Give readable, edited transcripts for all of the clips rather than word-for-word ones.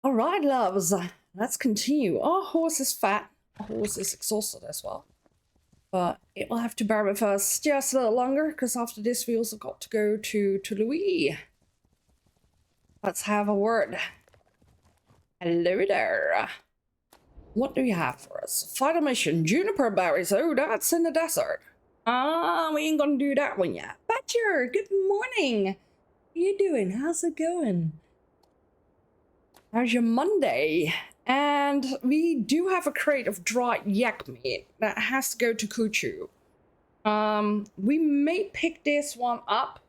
All right, loves. Let's continue. Our horse is fat. Our horse is exhausted as well. But it will have to bear with us just a little longer, because after this we also got to go to Louis. Let's have a word. Hello there. What do you have for us? Final mission, juniper berries. Oh, that's in the desert. We ain't gonna do that one yet. Badger, good morning. How you doing? How's it going? How's your Monday? And we do have a crate of dried yak meat that has to go to Kuchu. We may pick this one up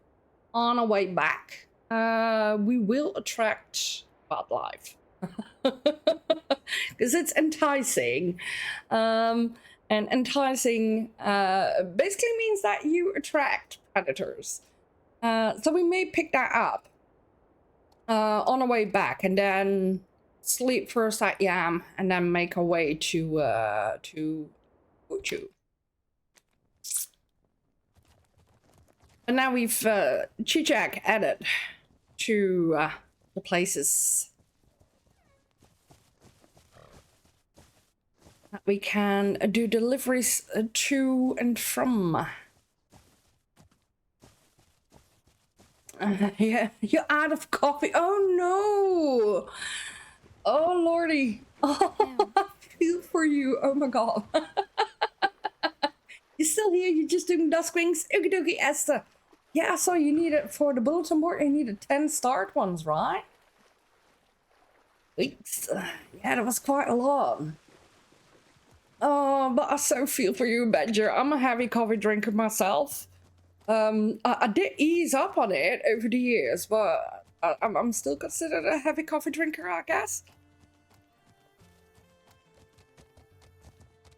on our way back. We will attract wildlife. Because it's enticing. And enticing basically means that you attract predators. So we may pick that up on our way back, and then sleep first at Yam, and then make our way to Uchu. And now we've Chichak added to the places that we can do deliveries to and from. Yeah, you're out of coffee. Oh no! Oh lordy! Oh, I feel for you. Oh my god! You're still here. You're just doing dusk wings. Okie dokie, Esther. Yeah, so you needed for the bulletin board. You needed 10 start ones, right? Weeks. Yeah, that was quite a lot. Oh, but I so feel for you, Badger. I'm a heavy coffee drinker myself. I did ease up on it over the years, but I'm still considered a heavy coffee drinker, I guess.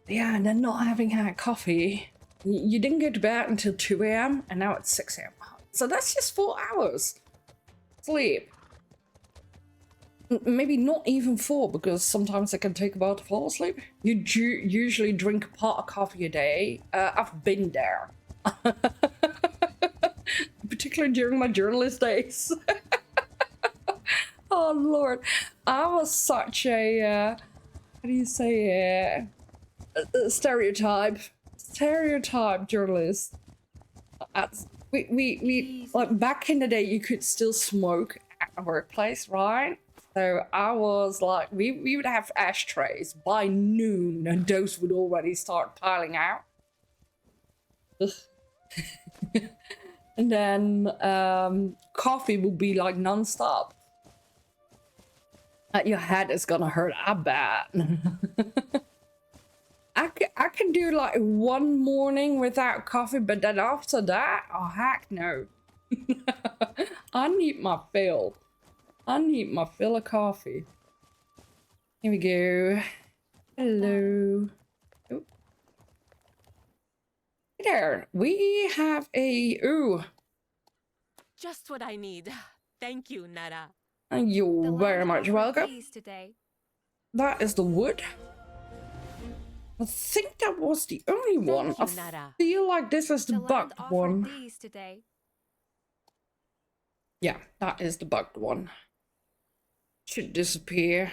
Yeah, and then not having had coffee, you didn't go to bed until 2 a.m. and now it's 6 a.m. So that's just 4 hours sleep. Maybe not even 4, because sometimes it can take a while to fall asleep. You usually drink a pot of coffee a day. I've been there. Particularly during my journalist days. Oh lord, I was such a how do you say a stereotype journalist. We like back in the day you could still smoke at the workplace, right? So I was like, we would have ashtrays by noon, and those would already start piling out. And then coffee will be like non-stop. Your head is gonna hurt, I bet. I can do like one morning without coffee, but then after that, oh heck no. I need my fill. I need my fill of coffee. Here we go. Hello. Oh. There, we have a just what I need. Thank you, Nara. You're very much welcome. That is the wood. I think that was the only one. I feel like this is the bugged one. Yeah, that is the bugged one. Should disappear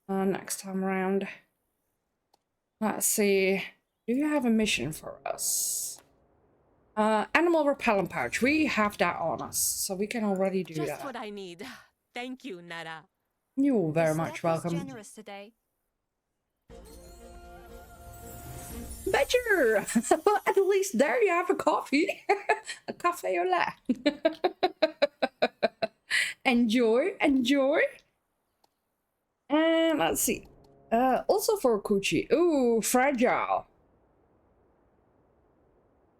next time around. Let's see. Do you have a mission for us? Animal repellent pouch. We have that on us, so we can already do that. Just what I need. Thank you, Nara. You're very much welcome. Generous today. Badger! Well, at least there you have a coffee. A cafe au lait. Enjoy, enjoy. And let's see. Also for Kuchi. Ooh, fragile.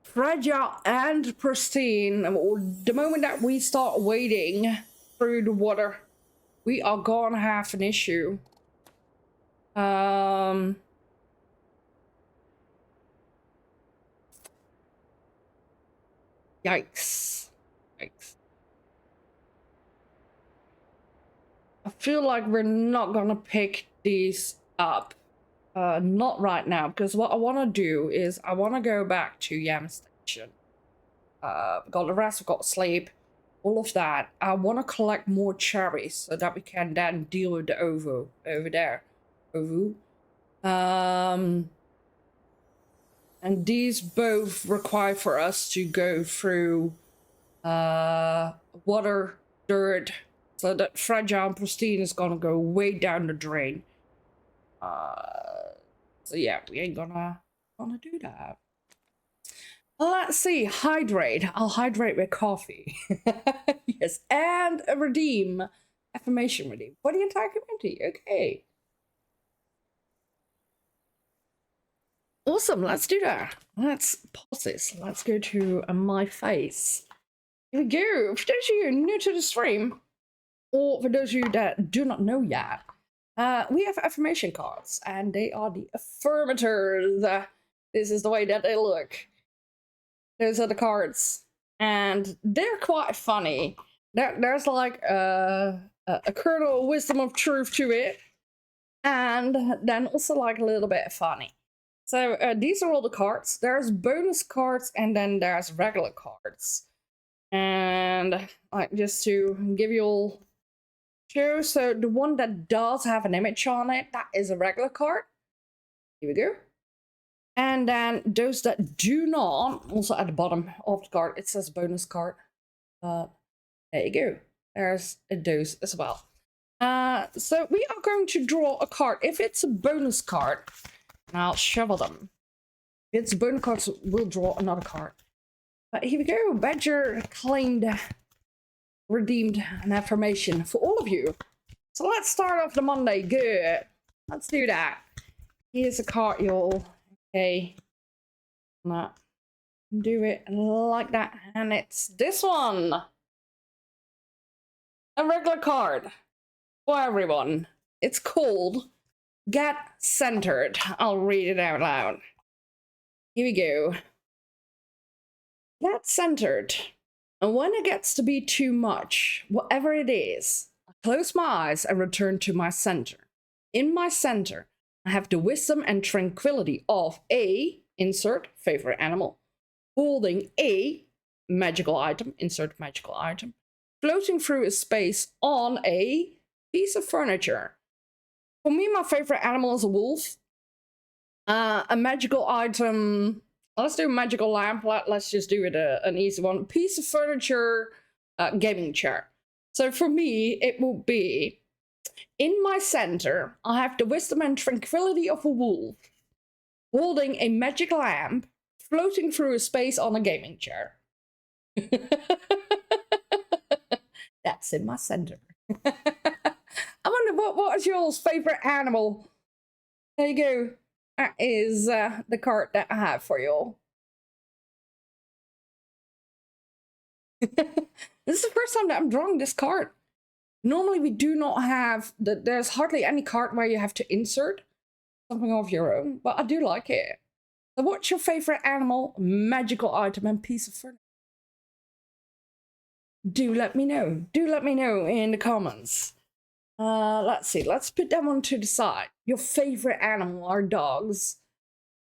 Fragile and pristine. The moment that we start wading through the water, we are gonna have an issue. Yikes. Yikes. I feel like we're not gonna pick these up. Not right now, because what I want to do is I want to go back to Yam Station. Got the rest, I've got sleep. all of that. I want to collect more cherries so that we can then deal with the ovo over there. Ovo. And these both require for us to go through water, dirt, so that fragile and pristine is gonna go way down the drain. So yeah, we ain't gonna do that. Let's see, hydrate. I'll hydrate with coffee. Yes, and a redeem. Affirmation redeem for the entire community. Okay. Awesome, let's do that. Let's pause this. Let's go to my face. Here we go. For those of you new to the stream, or for those of you that do not know yet, we have affirmation cards, and they are the affirmators. This is the way that they look. Those are the cards, and they're quite funny. There's like a kernel of wisdom of truth to it, and then also like a little bit funny. So these are all the cards. There's bonus cards, and then there's regular cards. And like just to give you all show, so the one that does have an image on it, that is a regular card. Here we go. And then those that do not, also at the bottom of the card, it says bonus card. There you go. There's a dose as well. So we are going to draw a card. If it's a bonus card, I'll shovel them. If it's a bonus card, so we'll draw another card. But here we go. Badger claimed, redeemed an affirmation for all of you. So let's start off the Monday. Good. Let's do that. Here's a card, y'all. Okay. Do it like that. And it's this one. A regular card for everyone. It's called Get Centered. I'll read it out loud. Here we go. Get centered. And when it gets to be too much, whatever it is, I close my eyes and return to my center. In my center, I have the wisdom and tranquility of a, insert favorite animal, holding a magical item, insert magical item, floating through a space on a piece of furniture. For me, my favorite animal is a wolf. A magical item, let's do a magical lamp. Let's just do it an easy one. Piece of furniture, gaming chair. So for me, it will be, in my center, I have the wisdom and tranquility of a wolf, holding a magic lamp, floating through a space on a gaming chair. That's in my center. I wonder what is your favorite animal? There you go. That is the card that I have for you. This is the first time that I'm drawing this card. Normally we do not have, there's hardly any card where you have to insert something of your own, but I do like it. So what's your favorite animal, magical item, and piece of furniture? Do let me know. Do let me know in the comments. Let's see. Let's put that one to the side. Your favorite animal are dogs.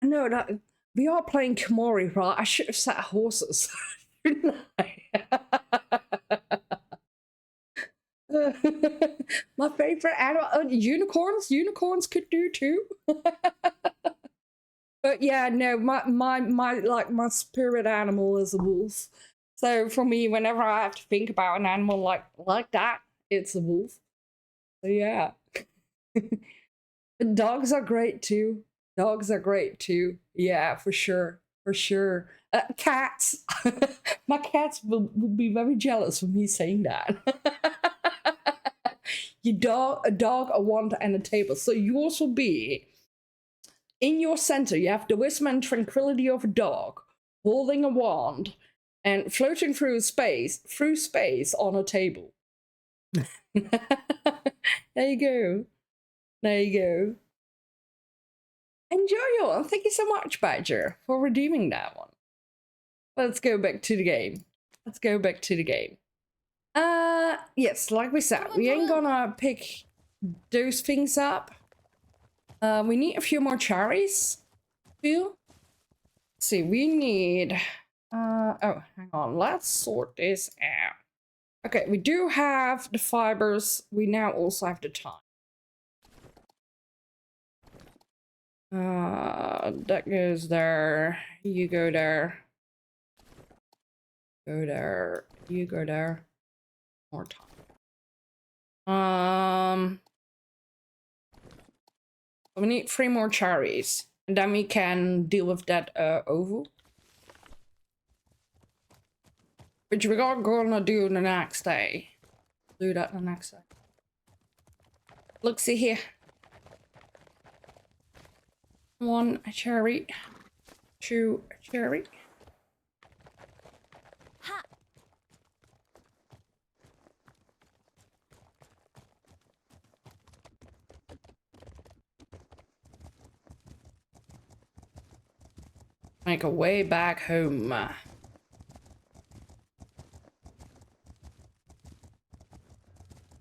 I know that we are playing Khiimori, right? I should have said horses, shouldn't I? My favorite animal, unicorns. Unicorns could do too. But yeah, no, my spirit animal is a wolf. So for me, whenever I have to think about an animal like that, it's a wolf. So yeah. But dogs are great too. Dogs are great too. Yeah, for sure. For sure. Cats. My cats will be very jealous of me saying that. A dog, a wand, and a table. So yours will be, in your center, you have the wisdom and tranquility of a dog, holding a wand, and floating through space on a table. There you go. There you go. Enjoy y'all. Thank you so much, Badger, for redeeming that one. Let's go back to the game. Let's go back to the game. Yes, like we said, we ain't gonna pick those things up. We need a few more cherries. Let's see, we need, oh, hang on, let's sort this out. Okay, we do have the fibers. We now also have the time. That goes there. You go there. Go there. You go there. More time. We need 3 more cherries. And then we can deal with that oval. Which we're gonna do the next day. Do that the next day. Look, see here. 1 cherry. 2 cherry. Ha! Make a way back home.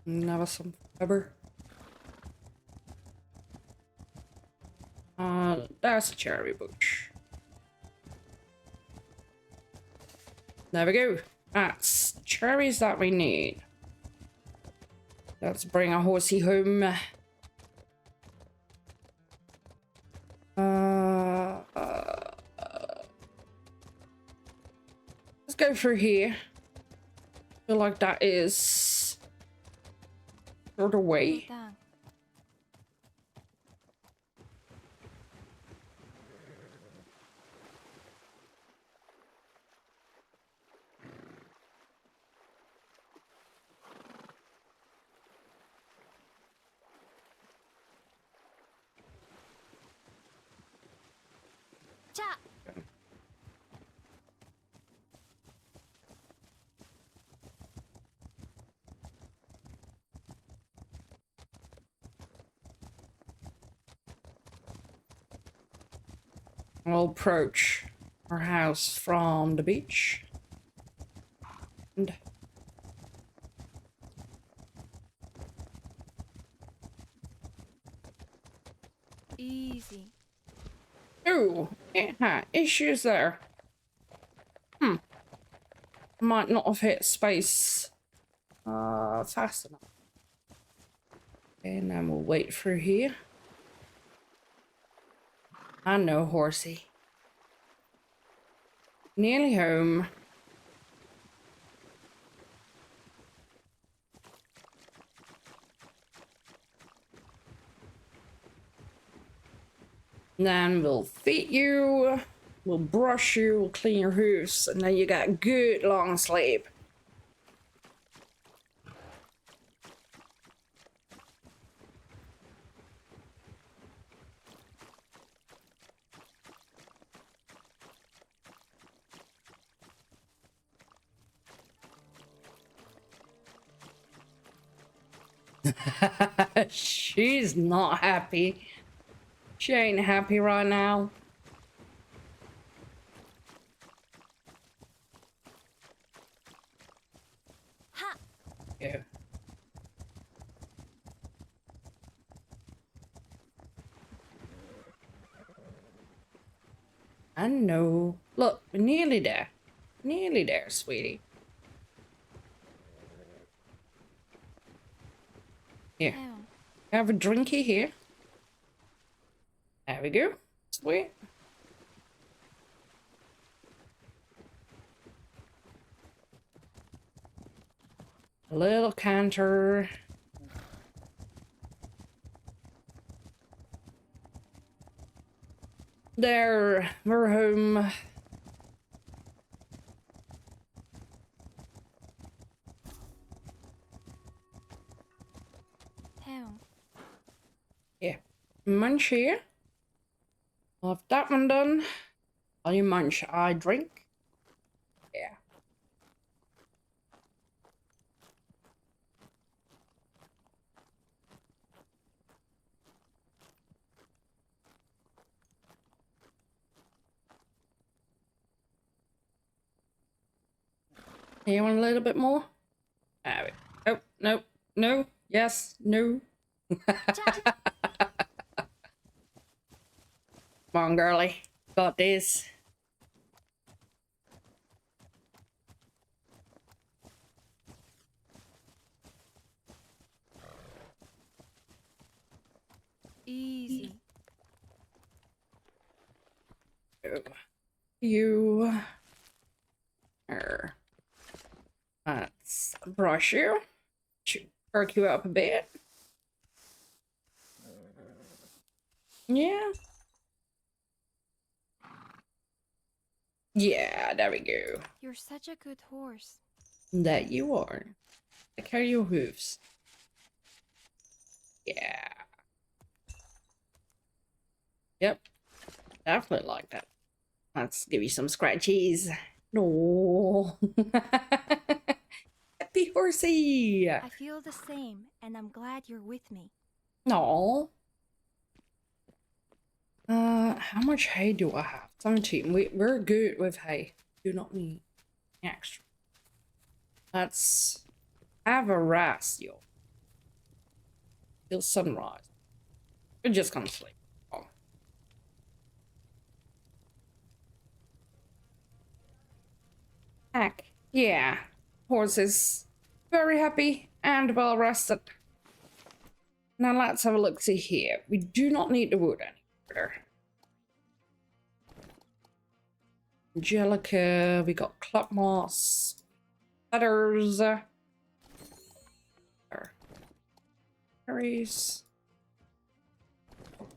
Never some fiber. That's a cherry bush. There we go. That's cherries that we need. Let's bring a horsey home. Let's go through here. Feel like that is shorter way. Cha! We'll approach our house from the beach. And Easy. ooh, it had issues there. Might not have hit space fast enough. And then we'll wait through here. I know, horsey. Nearly home. Then we'll feed you, we'll brush you, we'll clean your hooves, and then you got good long sleep. She's not happy. She ain't happy right now. Ha! Yeah. I know. Look, we're nearly there. Nearly there, sweetie. Here. Have a drinky here. There we go. Sweet. A little canter. There, we're home. Yeah. Munch here. I'll have that one done. While you munch, I drink. Yeah. You want a little bit more? Oh, no, no, yes, no. Come on, girly. Got this. go. You. There. Let's brush you. Should perk you up a bit. Yeah. Yeah, there we go. You're such a good horse. That you are. Look how your hooves. Yeah. Yep. Definitely like that. Let's give you some scratchies. No. Happy horsey. I feel the same, and I'm glad you're with me. No. How much hay do I have? 17. We're good with hay. Do not need extra. Let's have a rest, yo. Till sunrise. We're just gonna sleep. Oh. Heck, yeah. Horse is very happy and well rested. Now let's have a look see here. We do not need the wood any further. Angelica, we got club moss, feathers, berries.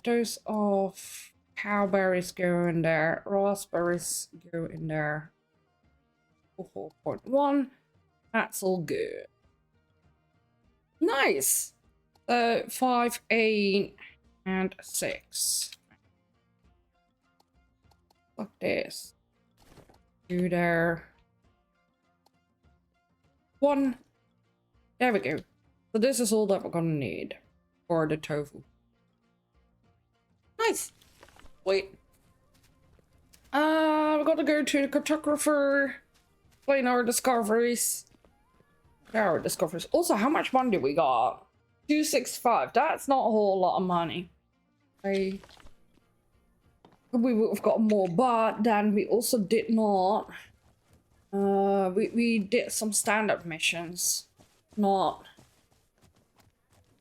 Those of cowberries go in there, raspberries go in there. 4.1. That's all good. Nice. 5, 8, and 6. Look this. Do there. 1. There we go. So this is all that we're gonna need for the tofu. Nice. Wait. We're gonna go to the cartographer. Explain our discoveries. Our discoveries. Also, how much money do we got? 265. That's not a whole lot of money. We would have got more, but then we also did not. We did some standard missions, not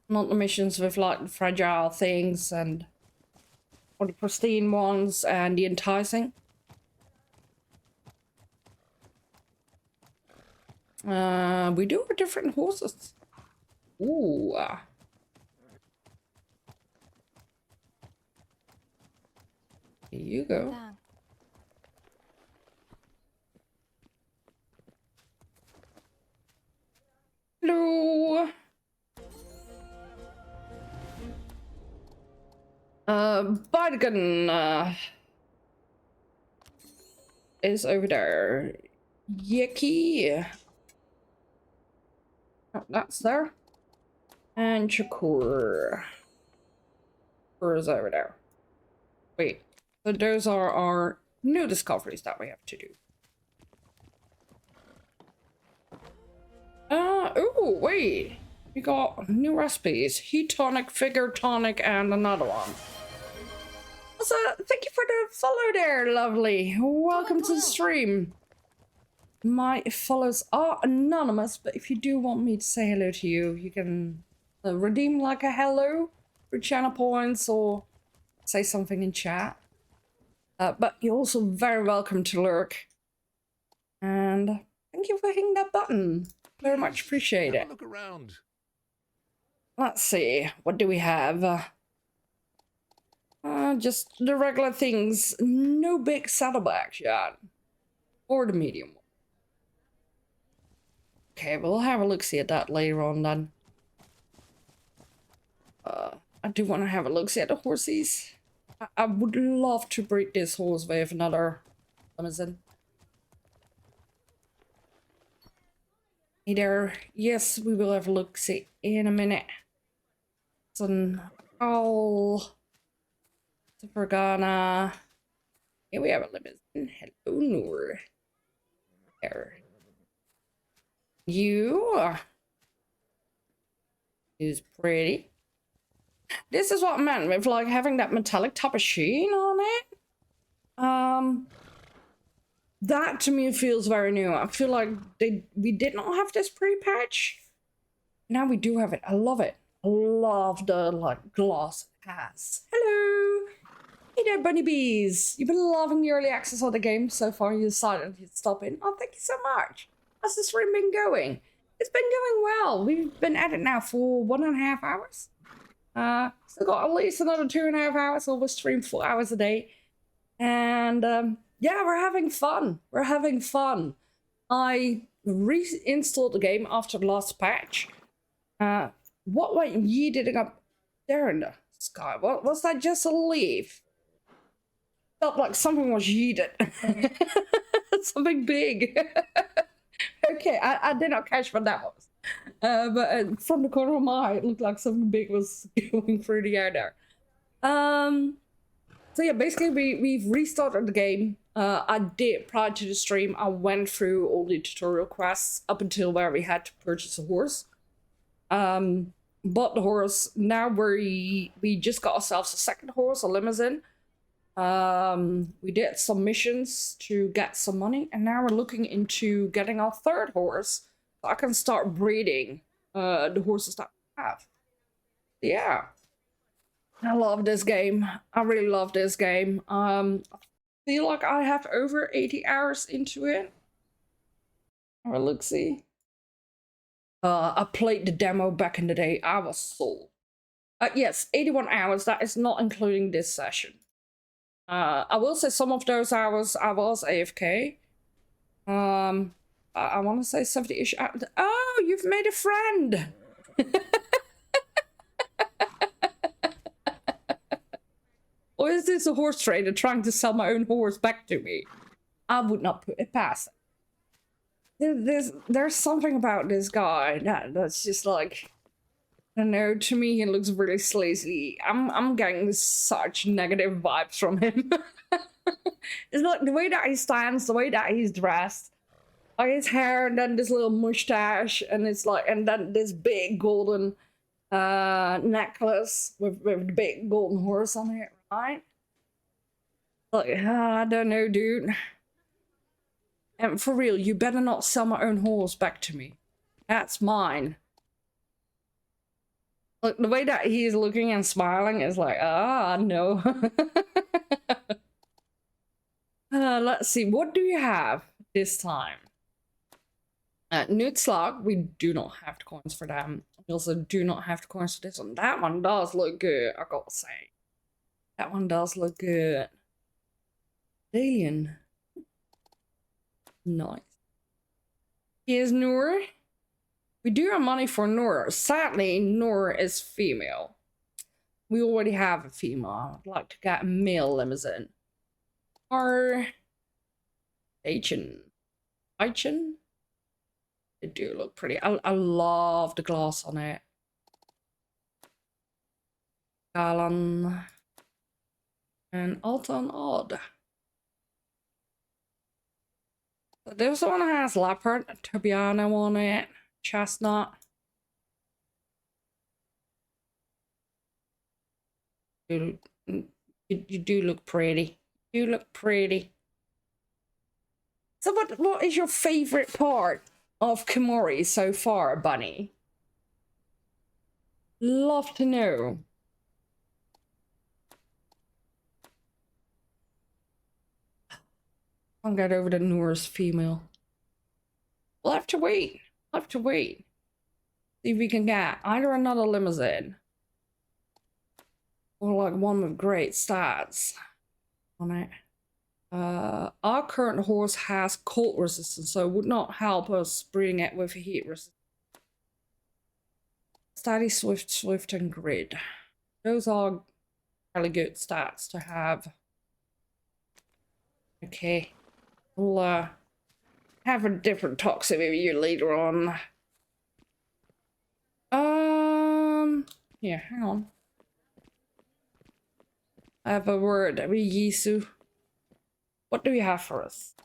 the missions with like the fragile things and or the pristine ones and the enticing. We do have different horses. Ooh. Here you go. Dang. Hello. Bargain is over there. Yeki. Oh, that's there. And Shakur. Shakur is over there. Wait. So those are our new discoveries that we have to do. Oh, wait. We got new recipes. Heat tonic, figure tonic, and another one. Also, thank you for the follow there, lovely. Welcome to the stream. My follows are anonymous, but if you do want me to say hello to you, you can redeem like a hello for channel points or say something in chat. But you're also very welcome to lurk. And thank you for hitting that button. Very much appreciate it. Have a look around. Let's see, what do we have? Just the regular things. No big saddlebags yet. Or the medium one. Okay, we'll have a look-see at that later on then. I do want to have a look-see at the horses. I would love to breed this horse with another limousine. Hey there. Yes, we will have a look-see in a minute. So, Supergana. Here we have a limousine. Hello, Noor. There. You is pretty. This is what I meant with like having that metallic type of sheen on it. That to me feels very new. I feel like we did not have this pre-patch. Now we do have it. I love it. I love the like gloss it has. Hello. Hey there, bunny bees! You've been loving the early access of the game so far. You decided to stop in. Oh, thank you so much. How's the stream been going? It's been going well. We've been at it now for 1.5 hours. Still got at least another 2.5 hours. So we'll stream 4 hours a day. And yeah, we're having fun. We're having fun. I reinstalled the game after the last patch. What went yeeting up there in the sky? What was that? Just a leaf? Felt like something was yeeted. Something big. Okay, I did not catch what that was. But from the corner of my eye, it looked like something big was going through the air there. So yeah, basically we've restarted the game. I did, prior to the stream, I went through all the tutorial quests up until where we had to purchase a horse. Bought the horse. Now we just got ourselves a second horse, a limousine. We did some missions to get some money, and now we're looking into getting our third horse so I can start breeding the horses that we have. Yeah, I love this game. I really love this game. I feel like I have over 80 hours into it. Have a look, see. I played the demo back in the day. I was sold. Yes, 81 hours. That is not including this session. I will say some of those hours I was AFK. I want to say 70-ish hours. Oh, you've made a friend! Or is this a horse trader trying to sell my own horse back to me? I would not put it past it. There's something about this guy that's just like... I don't know, to me he looks really sleazy. I'm getting such negative vibes from him. It's like the way that he stands, the way that he's dressed, like his hair, and then this little mustache, and it's like, and then this big golden necklace with the big golden horse on it, right? Like, I don't know, dude. And for real, you better not sell my own horse back to me. That's mine. Look, the way that he's looking and smiling is like, no. Let's see, what do you have this time? Newt Slug, we do not have the coins for them. We also do not have the coins for this one. That one does look good, I gotta say. That one does look good. Alien. Nice. Here's Noor. We do have money for Noor. Sadly, Noor is female. We already have a female. I'd like to get a male limousine. Or Aichen. Aichen? They do look pretty. I love the glass on it. Galan. And Alton Odd. This one has leopard, Tobiano on it. Chestnut. You do look pretty. You look pretty. So what is your favorite part of Khiimori so far, Bunny? Love to know. I'll get over the Noor's female. We'll have to wait. We'll have to wait. See if we can get either another limousine or like one with great stats on it. Our current horse has cold resistance, so it would not help us bring it with heat resistance. Steady, swift, and grid. Those are really good stats to have. Okay. We'll have a different talk with you later on. Yeah, hang on. I have a word. Yisu. What do you have for us?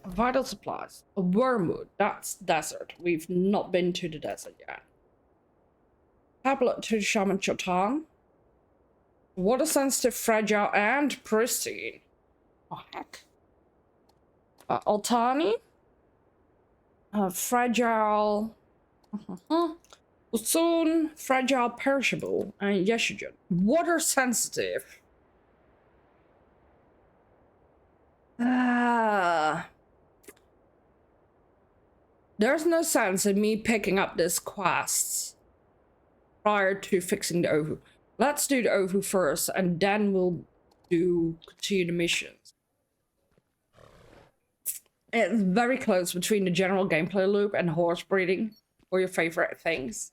Vital supplies. A wormwood. That's desert. We've not been to the desert yet. Tablet to Shaman Chotan. Water sensitive, fragile, and pristine. Oh, heck. Altani. Fragile. Usun, fragile, perishable, and Yeshujun. Water sensitive. There's no sense in me picking up this quest prior to fixing the Ovu. Let's do the Ovu first, and then we'll continue the missions. It's very close between the general gameplay loop and horse breeding, or your favorite things.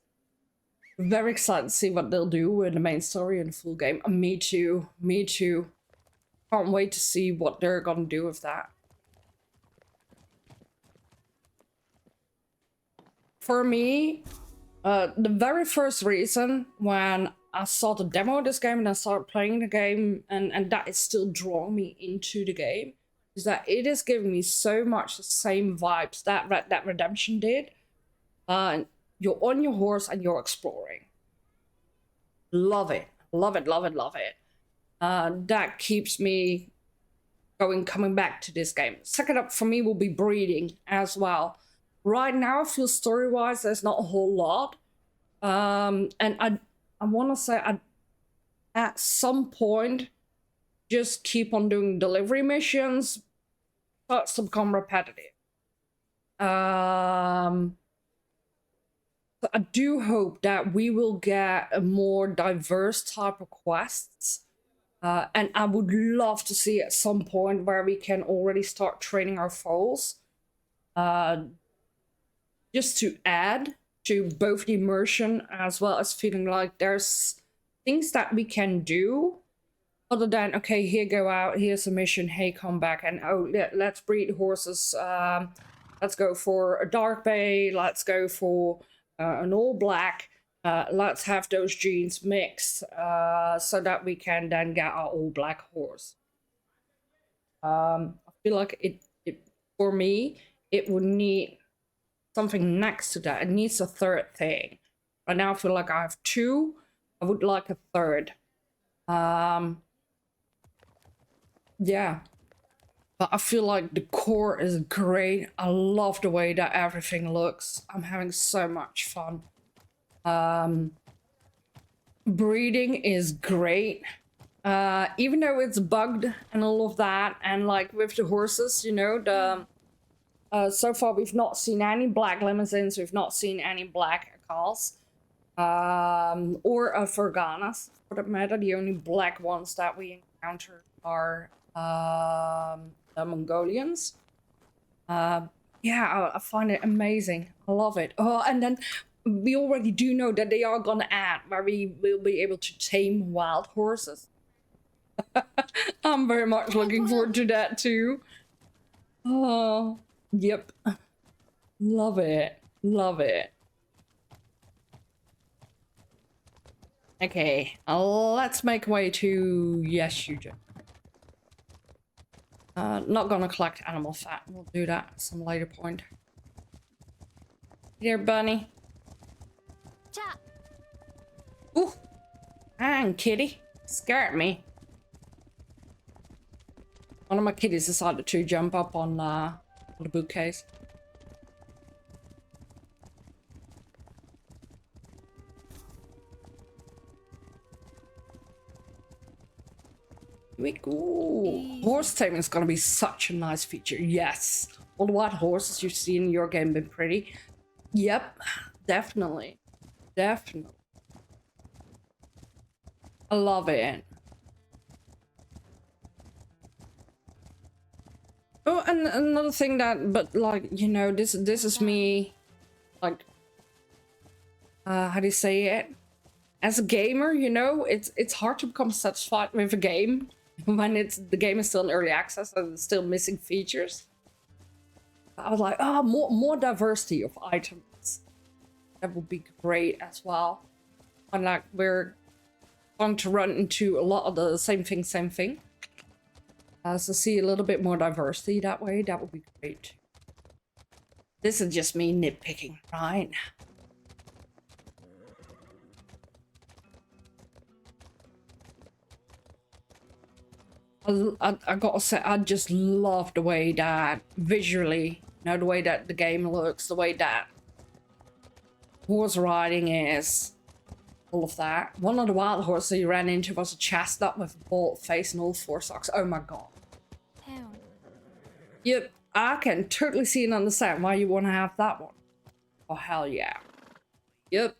Very excited to see what they'll do in the main story and the full game. Me too. Me too. Can't wait to see what they're gonna do with that. For me, the very first reason when I saw the demo of this game and I started playing the game, and that is still drawing me into the game, is that it is giving me so much the same vibes that Red Dead Redemption did. You're on your horse and you're exploring. Love it. Love it, love it, love it. That keeps me coming back to this game. Second up for me will be breeding as well. Right now, I feel story-wise, there's not a whole lot. And I want to say at some point, just keep on doing delivery missions, starts to become repetitive. So I do hope that we will get a more diverse type of quests. And I would love to see at some point where we can already start training our foals. Just to add to both the immersion as well as feeling like there's things that we can do other than, okay, here, go out, here's a mission, hey, come back, and oh, let's breed horses. Let's go for a dark bay, let's go for an all black. Let's have those genes mixed so that we can then get our all black horse. I feel like it for me, it would need something next to that. It needs a third thing. Right now I feel like I have two. I would like a third. Yeah. But I feel like the core is great. I love the way that everything looks. I'm having so much fun. Breeding is great. Even though it's bugged and all of that, and like with the horses, you know, so far we've not seen any black limousines, we've not seen any black cows, or Ferganas for that matter. The only black ones that we encounter are the Mongolians. Yeah, I find it amazing. I love it. Oh, and then we already do know that they are gonna add where we will be able to tame wild horses. I'm very much looking forward to that too. Oh, yep. Love it. Love it. Okay, let's make way to Yeshuja. Not gonna collect animal fat. We'll do that at some later point. Here, bunny. Ooh. Hang, kitty. Scared me. One of my kitties decided to jump up on the bookcase. Ooh, horse taming is gonna be such a nice feature. Yes, all the wild horses you've seen in your game been pretty. Yep, definitely, definitely. I love it. Oh, and another thing that, but like, you know, this is me, like, how do you say it? As a gamer, you know, it's hard to become satisfied with a game when the game is still in early access and it's still missing features. I was like, oh, more diversity of items. That would be great as well. And like, we're going to run into a lot of the same thing. So see a little bit more diversity that way, that would be great. This is just me nitpicking, right? I gotta say, I just love the way that visually, you know, the way that the game looks, the way that horse riding is, all of that. One of the wild horses you ran into was a chestnut with a bald face and all four socks. Oh my god. Town. Yep, I can totally see and understand why you want to have that one. Oh, hell yeah. Yep.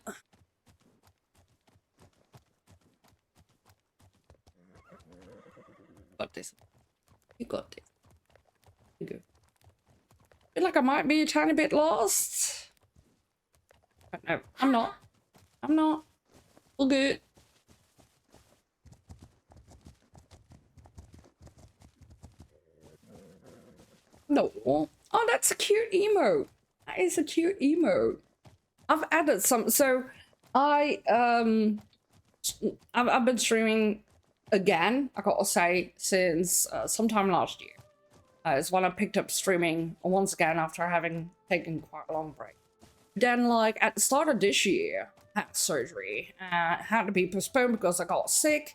Got this. You got this. You go. Feel like I might be a tiny bit lost. But no, I'm not. I'm not. All good. No. Oh, that's a cute emote. That is a cute emote. I've added some. So I've been streaming again, I gotta say, since sometime last year. Is when I picked up streaming once again after having taken quite a long break. Then, like, at the start of this year, I had surgery. Had to be postponed because I got sick,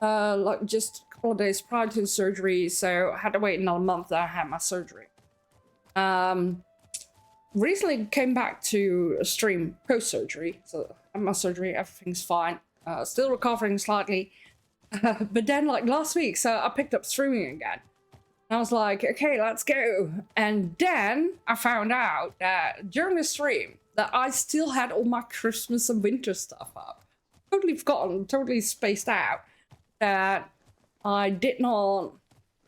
like just a couple of days prior to the surgery, so I had to wait another month that I had my surgery. Recently came back to stream post-surgery, so I had my surgery, everything's fine. Still recovering slightly. But then, like, last week, so I picked up streaming again. I was like, okay, let's go. And then I found out that during the stream that I still had all my Christmas and winter stuff up. Totally forgotten, totally spaced out that I did not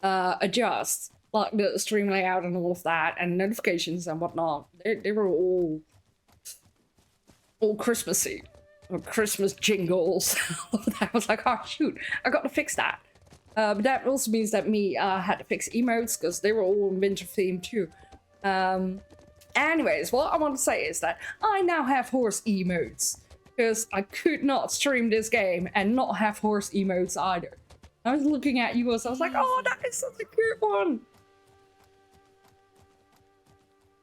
adjust like the stream layout and all of that and notifications and whatnot. They were all Christmassy. Or Christmas jingles. I was like, oh shoot, I got to fix that. But that also means that me had to fix emotes because they were all winter themed too. Anyways, what I want to say is that I now have horse emotes because I could not stream this game and not have horse emotes either. I was looking at you, so I was like, oh, that is such a cute one.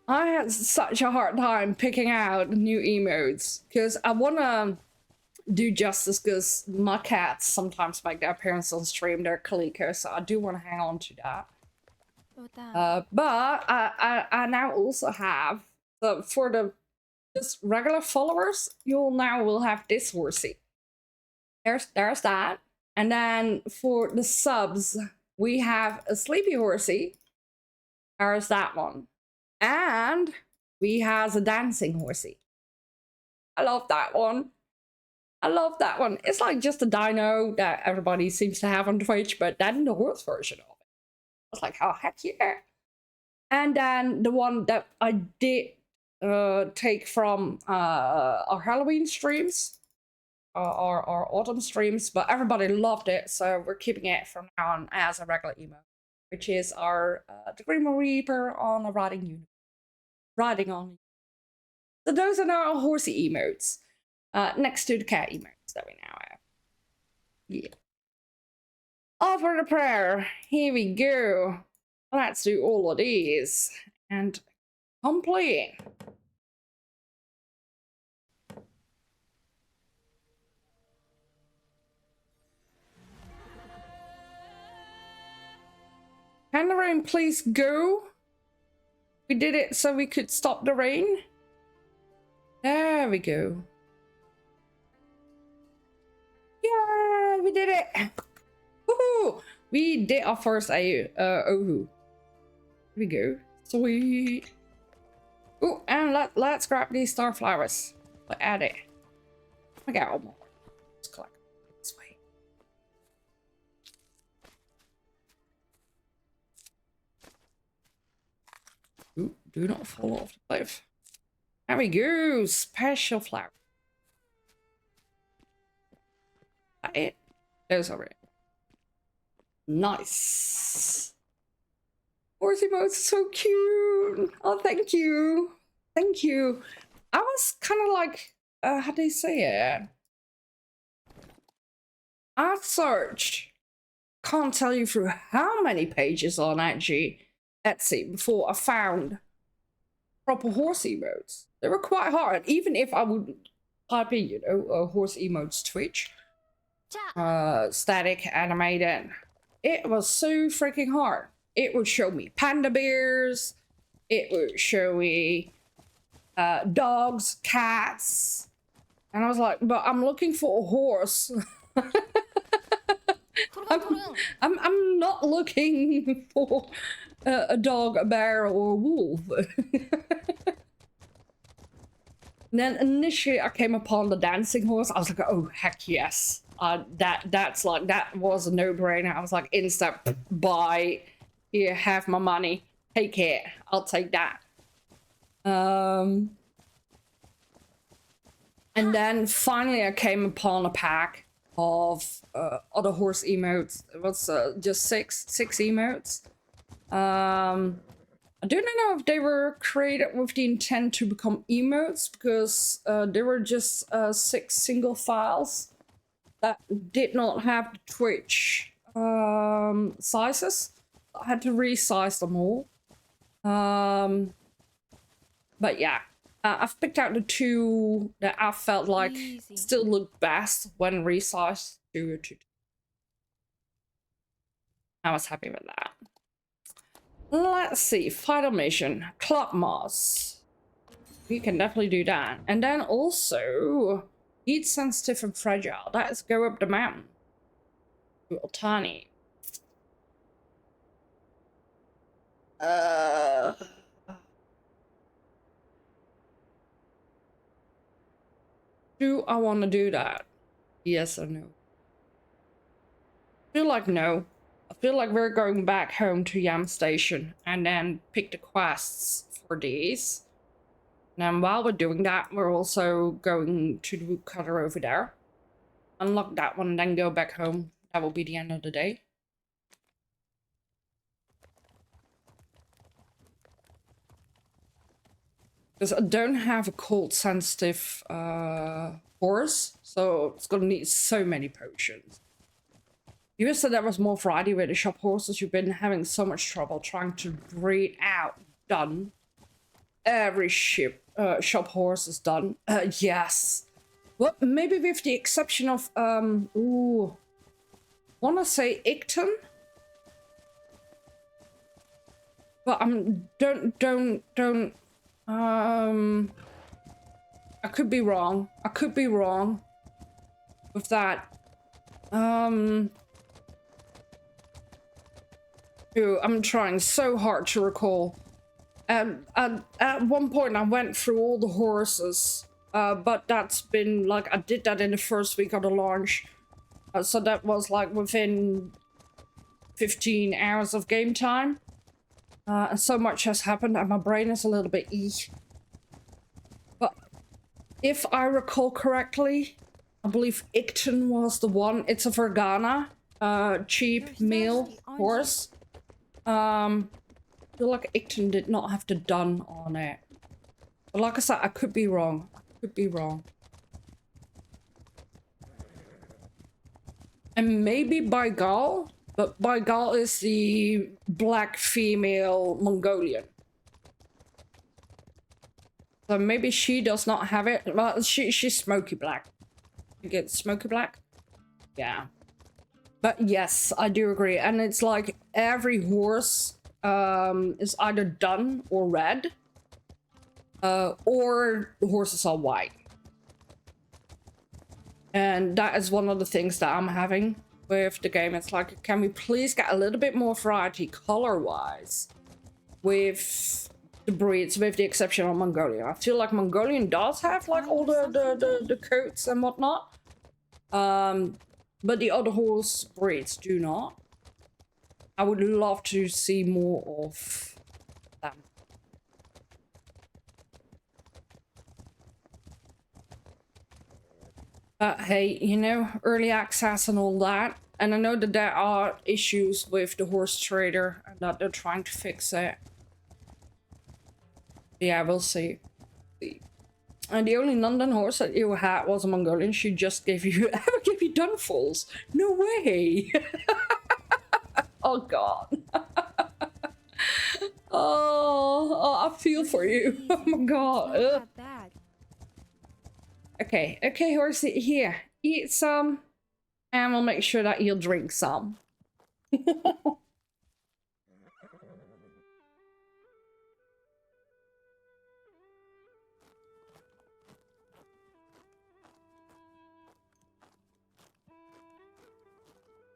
I had such a hard time picking out new emotes because I want to do justice because my cats sometimes make their appearance on stream. They're Calico, so I do want to hang on to that. But I now also have for the just regular followers, you now will have this horsey. There's that, and then for the subs, we have a sleepy horsey. There's that one, and we have a dancing horsey. I love that one. I love that one. It's like just a dino that everybody seems to have on Twitch, but then the horse version of it. I was like, oh, heck yeah. And then the one that I did take from our Halloween streams, our autumn streams, but everybody loved it, so we're keeping it from now on as a regular emote, which is our the Grim Reaper on a riding unit. Riding on. So those are now our horsey emotes. Next to the cat emotes that we now have. Yeah. Offer the prayer. Here we go. Let's do all of these. And complete. Can the rain please go? We did it so we could stop the rain. There we go. Yeah, we did it. Woohoo! We did our first Ohu. Here we go. Sweet. Oh, and let's grab these star flowers. We'll add it. I got one more. Let's collect this way. Ooh, do not fall off the cliff. There we go. Special flower. That it? Those are it. Nice. Horse emotes, so cute. Oh, thank you. Thank you. I was kind of like, how do you say it? I searched, can't tell you through how many pages on Etsy before I found proper horse emotes. They were quite hard, even if I would type in, you know, horse emotes Twitch, static animated. It was so freaking hard. It would show me panda bears. It would show me dogs, cats. And I was like, but I'm looking for a horse. I'm not looking for a dog, a bear, or a wolf. And then initially I came upon the dancing horse. I was like, oh heck yes. That was a no-brainer. I was like, instant buy. Here, have my money. Take it. I'll take that. And then finally I came upon a pack of other horse emotes. It was just six emotes. I do not know if they were created with the intent to become emotes, because they were just 6 single files that did not have the Twitch sizes. I had to resize them all. But yeah, I've picked out the 2 that I felt like still looked best when resized to. I was happy with that. Let's see, final mission, Club Moss. We can definitely do that. And then also, heat sensitive and fragile. Let's go up the mountain. To Otani. Do I want to do that? Yes or no? I feel like no. I feel like we're going back home to Yam Station and then pick the quests for these. And then while we're doing that, we're also going to the woodcutter over there. Unlock that one and then go back home. That will be the end of the day. Because I don't have a cold sensitive horse, so it's gonna need so many potions. You said that was more Friday with the shop horses. You've been having so much trouble trying to breed out. Done. Every shop horse is done. Yes. Well, maybe with the exception of wanna say Icton? But don't I could be wrong. I could be wrong with that. I'm trying so hard to recall. At one point I went through all the horses, but that's been like, I did that in the first week of the launch. So that was like within 15 hours of game time. And so much has happened and my brain is a little bit But if I recall correctly, I believe Icton was the one. It's a Vergana, cheap male horse. I feel like Icton did not have the done on it. But like I said, I could be wrong. I could be wrong. And maybe Baigal, but Baigal is the black female Mongolian. So maybe she does not have it. Well, she's smoky black. You get smoky black? Yeah. But yes, I do agree. And it's like every horse is either done or red. Or the horses are white. And that is one of the things that I'm having with the game. It's like, can we please get a little bit more variety color-wise with the breeds, with the exception of Mongolian. I feel like Mongolian does have like all the coats and whatnot. But the other horse breeds do not. I would love to see more of them. But hey, you know, early access and all that. And I know that there are issues with the horse trader and that they're trying to fix it. Yeah, we'll see. And the only London horse that you had was a Mongolian. She just gave you Dunfalls. No way. Oh god. Oh, I feel for you. Oh my god. Not that bad. Okay, horsey, here, eat some, and we'll make sure that you'll drink some.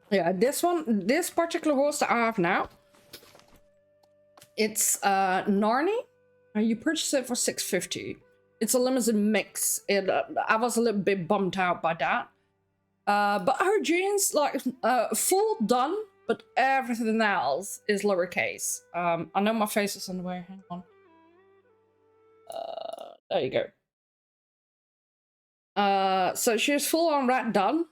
Yeah, this particular horse that I have now, It's Narni. You purchase it for $6.50. It's a limited mix. I was a little bit bummed out by that. But her jeans, like, full done, but everything else is lowercase. I know my face is in the way. Hang on. There you go. So she's full on red done.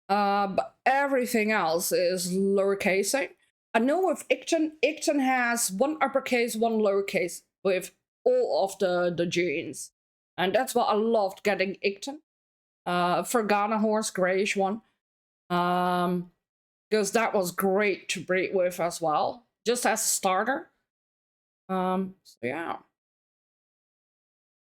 But everything else is lowercase. I know with Icton has one uppercase, one lowercase with all of the genes. And that's what I loved getting Icton. For Ghana horse, grayish one. Because that was great to breed with as well. Just as a starter. So yeah.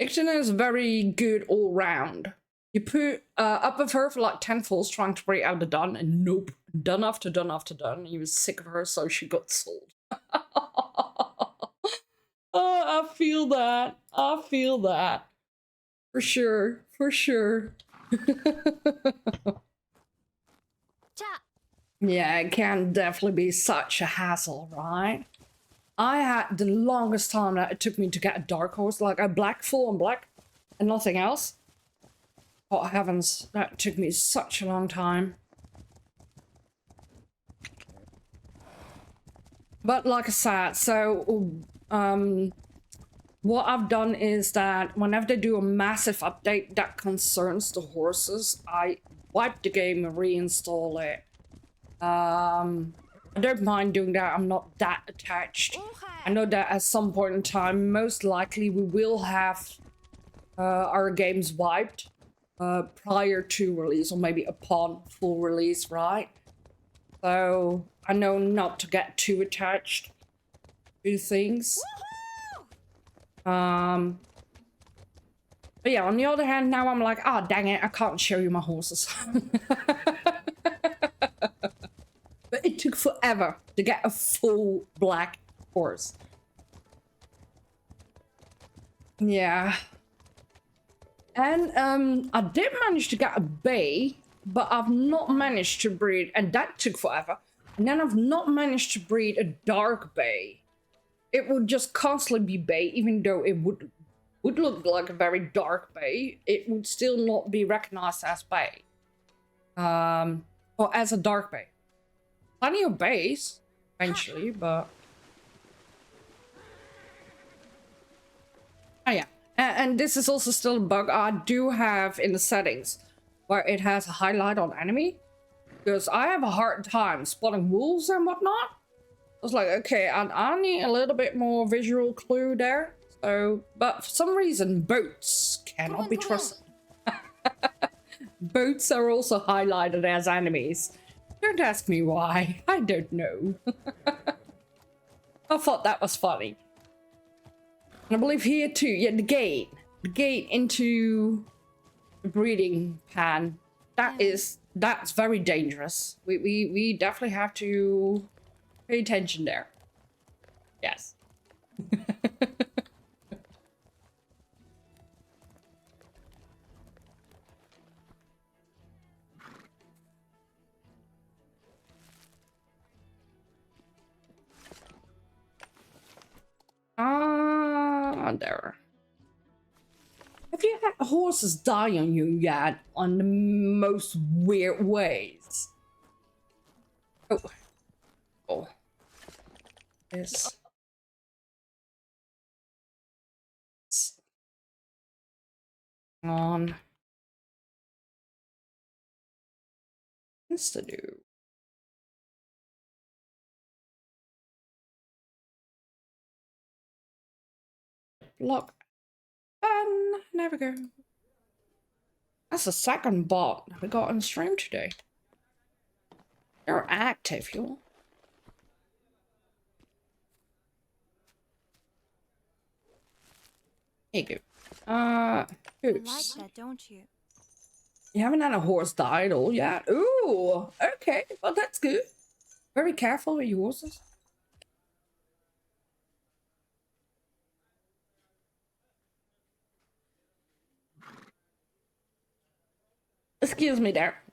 Icton is very good all round. You put up with her for like 10 fulls trying to break out the dun, and nope, done after done after done. He was sick of her, so she got sold. Oh, I feel that. I feel that. For sure. For sure. Yeah, it can definitely be such a hassle, right? I had the longest time that it took me to get a dark horse, like a black, full on black, and nothing else. Oh heavens, that took me such a long time. But like I said, so what I've done is that whenever they do a massive update that concerns the horses, I wipe the game and reinstall it. I don't mind doing that. I'm not that attached. I know that at some point in time, most likely we will have our games wiped prior to release, or maybe upon full release, right? So I know not to get too attached to things. But yeah, on the other hand, now I'm like, ah, dang it, I can't show you my horses. But it took forever to get a full black horse. Yeah. And I did manage to get a bay, but I've not managed to breed, and that took forever. And then I've not managed to breed a dark bay. It would just constantly be bay, even though it would look like a very dark bay. It would still not be recognized as bay. Or as a dark bay. Plenty of bays, eventually, but... Oh yeah. And this is also still a bug I do have in the settings, where it has a highlight on enemy. Because I have a hard time spotting wolves and whatnot. I was like, okay, I need a little bit more visual clue there. So, but for some reason, boats cannot be trusted. Boats are also highlighted as enemies. Don't ask me why. I don't know. I thought that was funny. And I believe here too, yeah, the gate into the breeding pan. That's very dangerous. We definitely have to pay attention there. Yes. There. Have you had horses die on you yet on the most weird ways? Oh. Oh. This. On. What's to do? Block. And there we go. That's the second bot we got on stream today. You're active, you. Here you go. Oops. You like that, don't you? You haven't had a horse die at all yet? Ooh, okay. Well, that's good. Very careful with your horses. Excuse me there.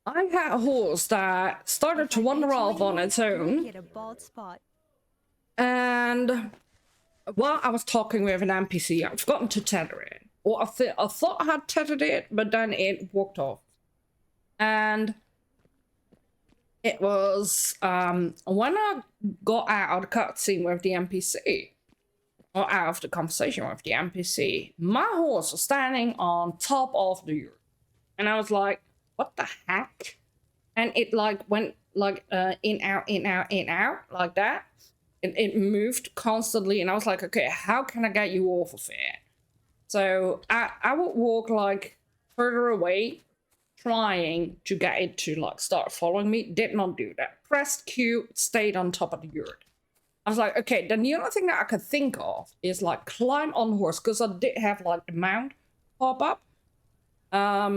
I had a horse that started to wander off on its own. Get a bald spot. And while I was talking with an NPC, I've forgotten to tether it. Or I thought I had tethered it, but then it walked off. And it was when I got out of the cutscene with the NPC, or out of the conversation with the NPC, my horse was standing on top of the yurt. And I was like, what the heck? And it like went like in, out, in, out, in, out, like that. It moved constantly, and I was like, okay, how can I get you off of it? So I would walk like further away, trying to get it to like start following me. Did not do that. Pressed Q, stayed on top of the yurt. I was like, okay, then the only thing that I could think of is like climb on the horse, because I did have like the mount pop up. I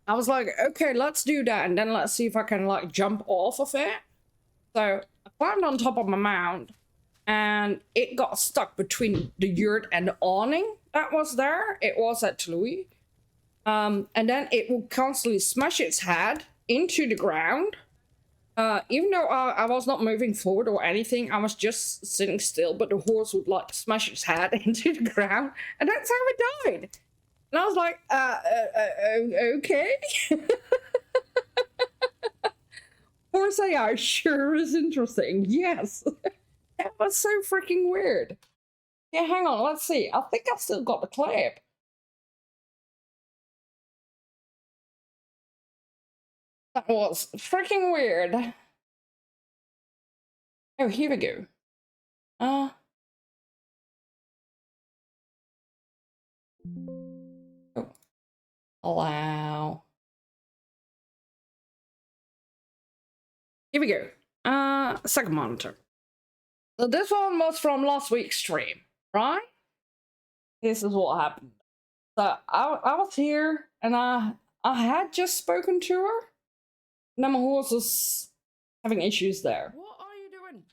was like, okay, let's do that, and then let's see if I can like jump off of it. So I climbed on top of my mount, and it got stuck between the yurt and the awning that was there. It was at Louis. And then it would constantly smash its head into the ground. Even though I was not moving forward or anything, I was just sitting still, but the horse would like smash its head into the ground, and that's how it died. And I was like, okay. Horse AI sure is interesting. Yes. That was so freaking weird. Yeah, hang on, let's see. I think I've still got the clip. That was freaking weird. Oh, here we go. Oh. Allow. Here we go. Second monitor. So this one was from last week's stream, right? This is what happened. So I was here, and I had just spoken to her. Now my horse was having issues there. What are you doing?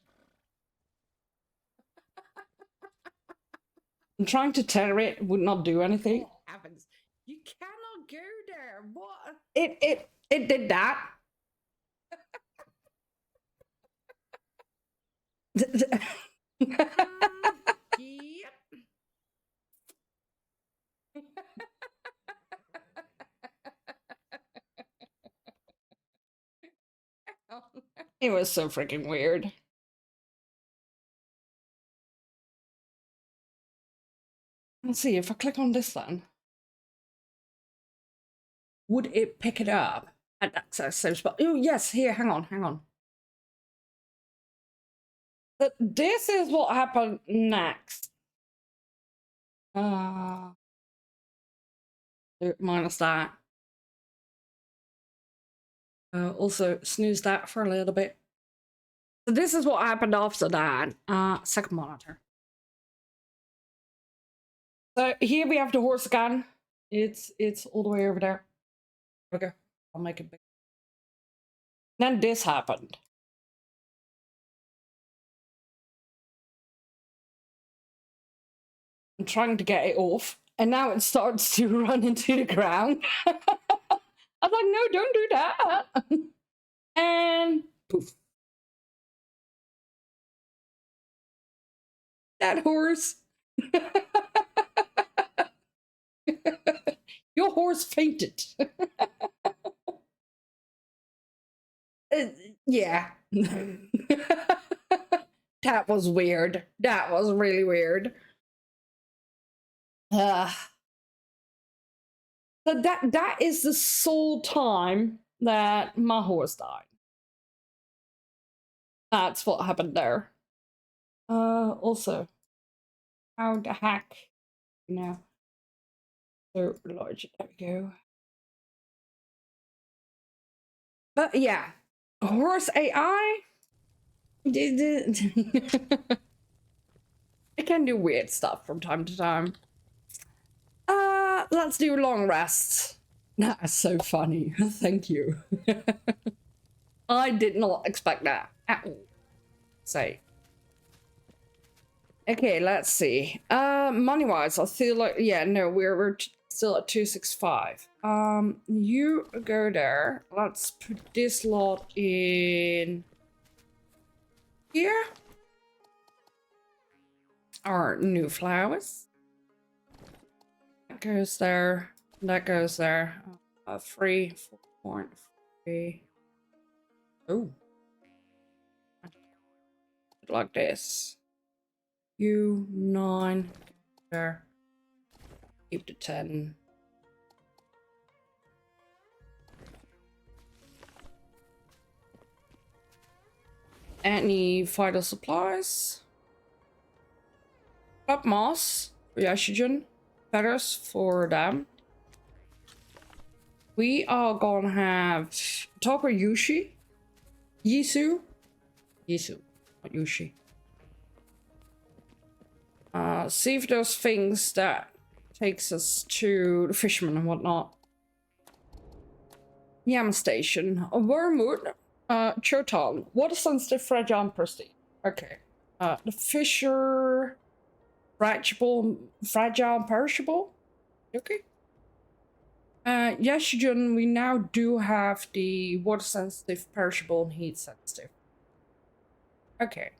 I'm trying to tether it, would not do anything. What happens? You cannot go there. What? It did that. Yep. It was so freaking weird. Let's see if I click on this then. Would it pick it up at that same spot? Oh yes, here, hang on. But this is what happened next. Minus that. Also snooze that for a little bit. So this is what happened after that. Second monitor. So here we have the horse again. It's all the way over there. Okay, I'll make it big. Then this happened. I'm trying to get it off, and now it starts to run into the ground. I was like, no, don't do that. And poof. That horse. Your horse fainted. Yeah. That was weird. That was really weird. So that is the sole time that my horse died. That's what happened there. Also, how the heck, you know, so large, there we go. But yeah, horse AI, it can do weird stuff from time to time. Let's do long rests. That is so funny. Thank you. I did not expect that at all. Say. Okay, let's see. Money-wise, I feel like, yeah, no, we're still at 265. You go there. Let's put this lot in here. our new flowers. That goes there. That goes there. 3, 4.3. Oh. Like this. You 9 there. Keep the 10. Any vital supplies? Club moss for Yashigen. Feathers for them. We are gonna have Topper Yushi. Yisu. Yisu, not Yushi. See if those things that takes us to the fisherman and whatnot. Yam Station. A wormwood. Chotal. Water sensitive, fragile, and pristine. Okay. The fisher. Fragile, and perishable. Okay. Yashijun, we now do have the water sensitive, perishable, and heat sensitive. Okay.